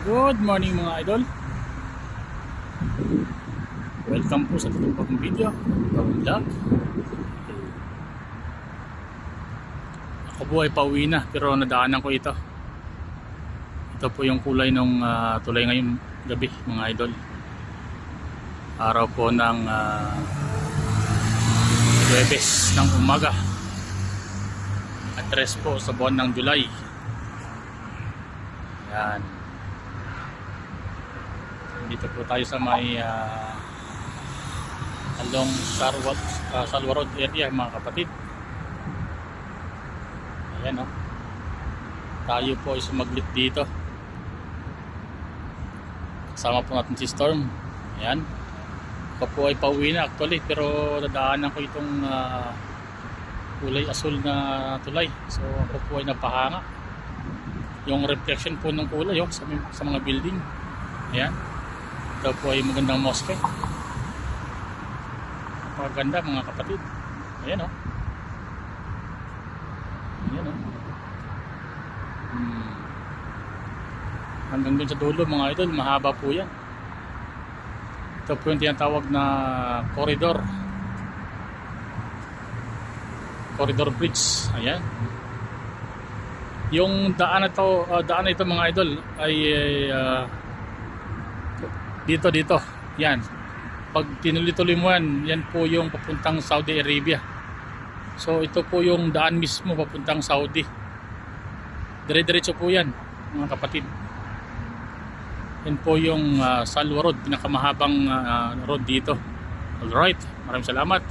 Good morning mga idol. Welcome po sa itong bagong video, bagong vlog. Ako po ay pauwi na pero nadaanan ko ito. Ito po yung kulay ng tulay ngayong gabi mga idol. Araw po ng Huwebes ng umaga. At 3 po sa buwan ng July. Yan. Dito po tayo sa may along Salwa Road area mga kapatid. Ayan o. Tayo po ay sumaglit dito. Kasama po natin si Storm. Ayan. Ako po ay pauwi na actually pero nadaanan ko itong kulay asul na tulay. So ako po ay napahanga. Yung reflection po ng kulay sa mga building. Ayan. Ito po ay magandang mosque. Maganda mga kapatid. Ayan o. Ayan o. Hanggang dun sa dulo mga idol, mahaba po yan. Ito po yung tinatawag na corridor bridge. Ayan. Yung daan na ito mga idol ay dito. Yan. Pag tinuloy-tuloy mo yan po yung papuntang Saudi Arabia. So ito po yung daan mismo papuntang Saudi. Dire-diretso po yan mga kapatid. Yan po yung Salwa Road, pinakamahabang road dito. Alright, maraming salamat.